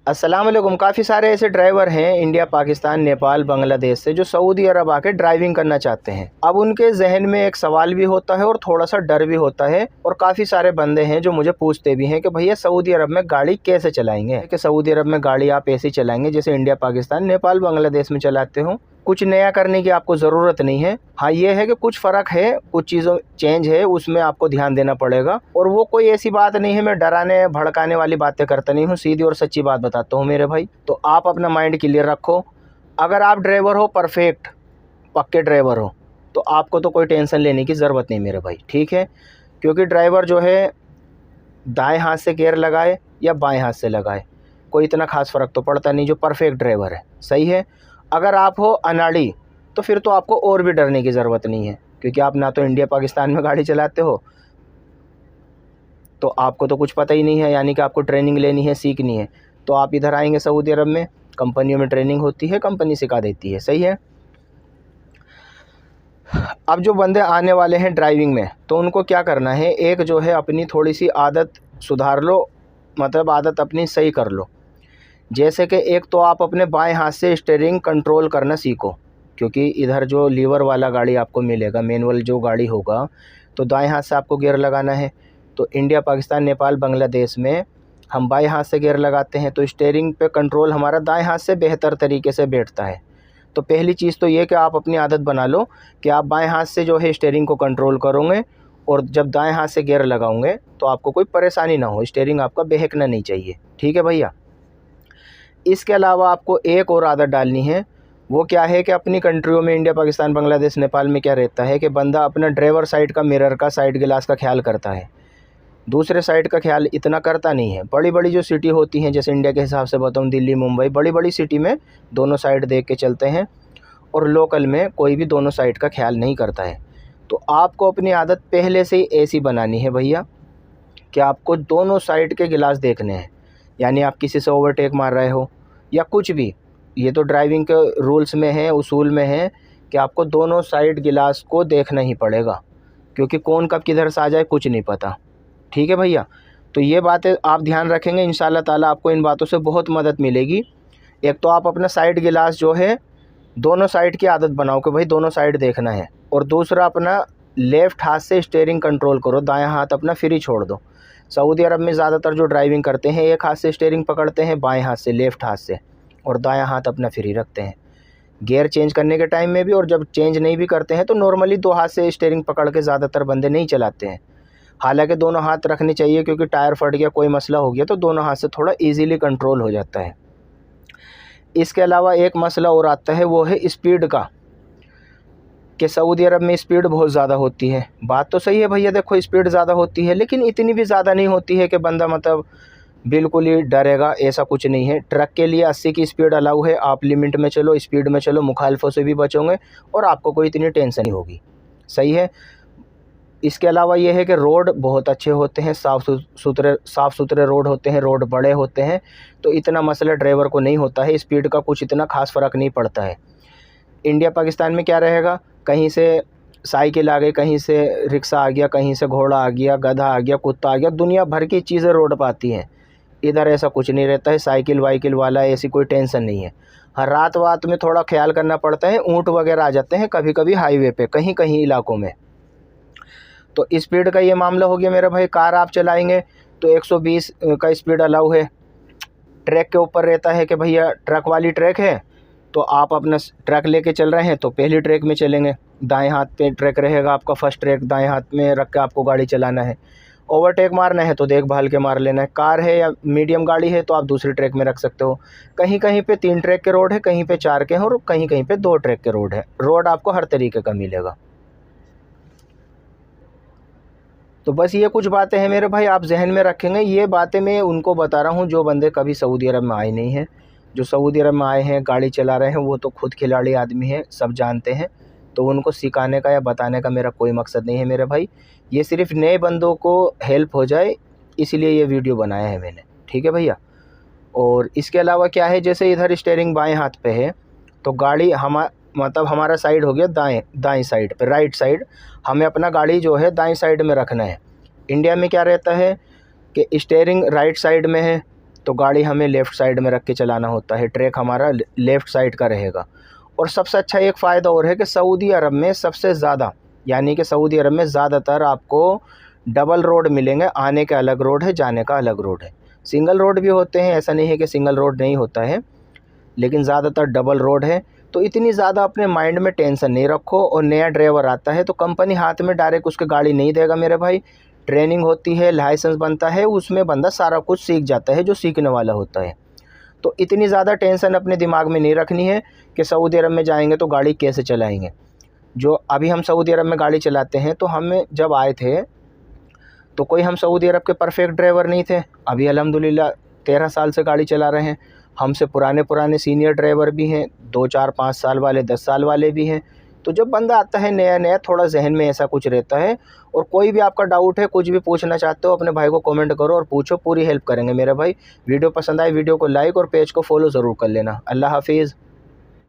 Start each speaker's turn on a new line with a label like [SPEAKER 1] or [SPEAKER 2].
[SPEAKER 1] अस्सलाम वालेकुम। काफ़ी सारे ऐसे ड्राइवर हैं इंडिया, पाकिस्तान, नेपाल, बांग्लादेश से जो सऊदी अरब आके ड्राइविंग करना चाहते हैं। अब उनके जहन में एक सवाल भी होता है और थोड़ा सा डर भी होता है, और काफ़ी सारे बंदे हैं जो मुझे पूछते भी हैं कि भैया सऊदी अरब में गाड़ी कैसे चलाएंगे, कि सऊदी अरब में गाड़ी आप ऐसे चलाएंगे जैसे इंडिया, पाकिस्तान, नेपाल, बांग्लादेश में चलाते हो। कुछ नया करने की आपको ज़रूरत नहीं है। हाँ, ये है कि कुछ फ़र्क है, कुछ चीज़ों चेंज है, उसमें आपको ध्यान देना पड़ेगा। और वो कोई ऐसी बात नहीं है, मैं डराने भड़काने वाली बातें करता नहीं हूँ, सीधी और सच्ची बात बताता हूँ मेरे भाई। तो आप अपना माइंड क्लियर रखो। अगर आप ड्राइवर हो, परफेक्ट पक्के ड्राइवर हो, तो आपको तो कोई टेंशन लेने की ज़रूरत नहीं मेरे भाई, ठीक है। क्योंकि ड्राइवर जो है दाएँ हाथ से गियर लगाए या बाएँ हाथ से लगाए, कोई इतना खास फ़र्क तो पड़ता नहीं, जो परफेक्ट ड्राइवर है, सही है। अगर आप हो अनाड़ी, तो फिर तो आपको और भी डरने की ज़रूरत नहीं है, क्योंकि आप ना तो इंडिया पाकिस्तान में गाड़ी चलाते हो, तो आपको तो कुछ पता ही नहीं है, यानी कि आपको ट्रेनिंग लेनी है, सीखनी है। तो आप इधर आएंगे सऊदी अरब में, कंपनियों में ट्रेनिंग होती है, कंपनी सिखा देती है, सही है। अब जो बंदे आने वाले हैं ड्राइविंग में, तो उनको क्या करना है, एक जो है अपनी थोड़ी सी आदत सुधार लो, मतलब आदत अपनी सही कर लो। जैसे कि एक तो आप अपने बाएं हाथ से स्टीयरिंग कंट्रोल करना सीखो, क्योंकि इधर जो लीवर वाला गाड़ी आपको मिलेगा, मैनुअल जो गाड़ी होगा, तो दाएं हाथ से आपको गियर लगाना है। तो इंडिया, पाकिस्तान, नेपाल, बांग्लादेश में हम बाएं हाथ से गियर लगाते हैं, तो स्टीयरिंग पे कंट्रोल हमारा दाएं हाथ से बेहतर तरीके से बैठता है। तो पहली चीज़ तो ये कि आप अपनी आदत बना लो कि आप बाएं हाथ से जो है स्टीयरिंग को कंट्रोल करोगे, और जब दाएं हाथ से गियर लगाओगे तो आपको कोई परेशानी ना हो, स्टीयरिंग आपका बहकना नहीं चाहिए, ठीक है भैया। इसके अलावा आपको एक और आदत डालनी है। वो क्या है कि अपनी कंट्रियों में, इंडिया, पाकिस्तान, बांग्लादेश, नेपाल में क्या रहता है कि बंदा अपना ड्राइवर साइड का मिरर का, साइड गिलास का ख्याल करता है, दूसरे साइड का ख्याल इतना करता नहीं है। बड़ी बड़ी जो सिटी होती हैं, जैसे इंडिया के हिसाब से बताऊँ, दिल्ली, मुंबई, बड़ी बड़ी सिटी में दोनों साइड देख के चलते हैं, और लोकल में कोई भी दोनों साइड का ख्याल नहीं करता है। तो आपको अपनी आदत पहले से ही ऐसी बनानी है भैया कि आपको दोनों साइड के गिलास देखने हैं। यानी आप किसी से ओवरटेक मार रहे हो या कुछ भी, ये तो ड्राइविंग के रूल्स में है, उसूल में है कि आपको दोनों साइड गिलास को देखना ही पड़ेगा, क्योंकि कौन कब किधर से आ जाए कुछ नहीं पता, ठीक है भैया। तो ये बातें आप ध्यान रखेंगे, इंशाल्लाह ताला आपको इन बातों से बहुत मदद मिलेगी। एक तो आप अपना साइड गिलास जो है दोनों साइड की आदत बनाओ कि भाई दोनों साइड देखना है, और दूसरा अपना लेफ़्ट हाथ से स्टीयरिंग कंट्रोल करो, दायां हाथ अपना फ्री छोड़ दो। सऊदी अरब में ज़्यादातर जो ड्राइविंग करते हैं, एक हाथ से स्टीयरिंग पकड़ते हैं, बाएं हाथ से, लेफ़्ट हाथ से, और दायां हाथ अपना फ्री रखते हैं गियर चेंज करने के टाइम में भी, और जब चेंज नहीं भी करते हैं तो नॉर्मली दो हाथ से स्टीयरिंग पकड़ के ज़्यादातर बंदे नहीं चलाते हैं। हालांकि दोनों हाथ रखने चाहिए, क्योंकि टायर फट गया, कोई मसला हो गया, तो दोनों हाथ से थोड़ा ईजीली कंट्रोल हो जाता है। इसके अलावा एक मसला और आता है, वो है स्पीड का, कि सऊदी अरब में स्पीड बहुत ज़्यादा होती है। बात तो सही है भैया, देखो स्पीड ज़्यादा होती है, लेकिन इतनी भी ज़्यादा नहीं होती है कि बंदा मतलब बिल्कुल ही डरेगा, ऐसा कुछ नहीं है। ट्रक के लिए 80 की स्पीड अलाउ है, आप लिमिट में चलो, स्पीड में चलो, मुखालफों से भी बचोगे और आपको कोई इतनी टेंशन नहीं होगी, सही है। इसके अलावा ये है कि रोड बहुत अच्छे होते हैं, साफ़ सुथरे रोड होते हैं, रोड बड़े होते हैं, तो इतना मसला ड्राइवर को नहीं होता है, स्पीड का कुछ इतना खास फ़र्क नहीं पड़ता है। इंडिया, पाकिस्तान में क्या रहेगा, कहीं से साइकिल आ गई, कहीं से रिक्शा आ गया, कहीं से घोड़ा आ गया, गधा आ गया, कुत्ता आ गया, दुनिया भर की चीज़ें रोड पर आती हैं। इधर ऐसा कुछ नहीं रहता है, साइकिल वाइकिल वाला ऐसी कोई टेंशन नहीं है। हर रात में थोड़ा ख्याल करना पड़ता है, ऊँट वगैरह आ जाते हैं कभी कभी हाईवे पे, कहीं कहीं इलाकों में। तो स्पीड का ये मामला हो गया मेरे भाई। कार आप चलाएंगे तो 120 का स्पीड अलाउ है। ट्रैक के ऊपर रहता है कि भैया ट्रक वाली ट्रैक है, तो आप अपना ट्रक लेके चल रहे हैं तो पहली ट्रैक में चलेंगे, दाएं हाथ पे ट्रैक रहेगा आपका, फर्स्ट ट्रैक दाएं हाथ में रख के आपको गाड़ी चलाना है। ओवरटेक मारना है तो देखभाल के मार लेना है। कार है या मीडियम गाड़ी है तो आप दूसरी ट्रैक में रख सकते हो। कहीं कहीं पे 3 ट्रैक के रोड है, कहीं पे 4 के हैं, और कहीं कहीं पे 2 ट्रैक के रोड है। रोड आपको हर तरीके का मिलेगा। तो बस ये कुछ बातें हैं मेरे भाई, आप जहन में रखेंगे। ये बातें मैं उनको बता रहा हूँ जो बंदे कभी सऊदी अरब में आए नहीं हैं। जो सऊदी अरब में आए हैं, गाड़ी चला रहे हैं, वो तो खुद खिलाड़ी आदमी हैं, सब जानते हैं। तो उनको सिखाने का या बताने का मेरा कोई मकसद नहीं है मेरे भाई। ये सिर्फ नए बंदों को हेल्प हो जाए, इसलिए ये वीडियो बनाया है मैंने, ठीक है भैया। और इसके अलावा क्या है, जैसे इधर स्टीयरिंग बाएँ हाथ पे है, तो गाड़ी मतलब हमारा साइड हो गया दाएं साइड पे, राइट साइड। हमें अपना गाड़ी जो है दाएं साइड में रखना है। इंडिया में क्या रहता है कि स्टीयरिंग राइट साइड में है, तो गाड़ी हमें लेफ़्ट साइड में रख के चलाना होता है, ट्रैक हमारा लेफ़्ट साइड का रहेगा। और सबसे अच्छा एक फ़ायदा और है कि सऊदी अरब में सबसे ज़्यादा, यानी कि सऊदी अरब में ज़्यादातर आपको डबल रोड मिलेंगे, आने का अलग रोड है, जाने का अलग रोड है। सिंगल रोड भी होते हैं, ऐसा नहीं है कि सिंगल रोड नहीं होता है, लेकिन ज़्यादातर डबल रोड है। तो इतनी ज़्यादा अपने माइंड में टेंशन नहीं रखो। और नया ड्राइवर आता है तो कंपनी हाथ में डायरेक्ट उसके गाड़ी नहीं देगा मेरे भाई, ट्रेनिंग होती है, लाइसेंस बनता है, उसमें बंदा सारा कुछ सीख जाता है जो सीखने वाला होता है। तो इतनी ज़्यादा टेंशन अपने दिमाग में नहीं रखनी है कि सऊदी अरब में जाएंगे तो गाड़ी कैसे चलाएंगे। जो अभी हम सऊदी अरब में गाड़ी चलाते हैं, तो हमें जब आए थे तो कोई हम सऊदी अरब के परफेक्ट ड्राइवर नहीं थे। अभी अल्हम्दुलिल्लाह 13 साल से गाड़ी चला रहे हैं। हमसे पुराने सीनियर ड्राइवर भी हैं, 2 4 5 साल वाले, 10 साल वाले भी हैं। तो जब बंदा आता है नया नया, थोड़ा जहन में ऐसा कुछ रहता है। और कोई भी आपका डाउट है, कुछ भी पूछना चाहते हो, अपने भाई को कमेंट करो और पूछो, पूरी हेल्प करेंगे मेरे भाई। वीडियो पसंद आए वीडियो को लाइक और पेज को फॉलो ज़रूर कर लेना। अल्लाह हाफिज़।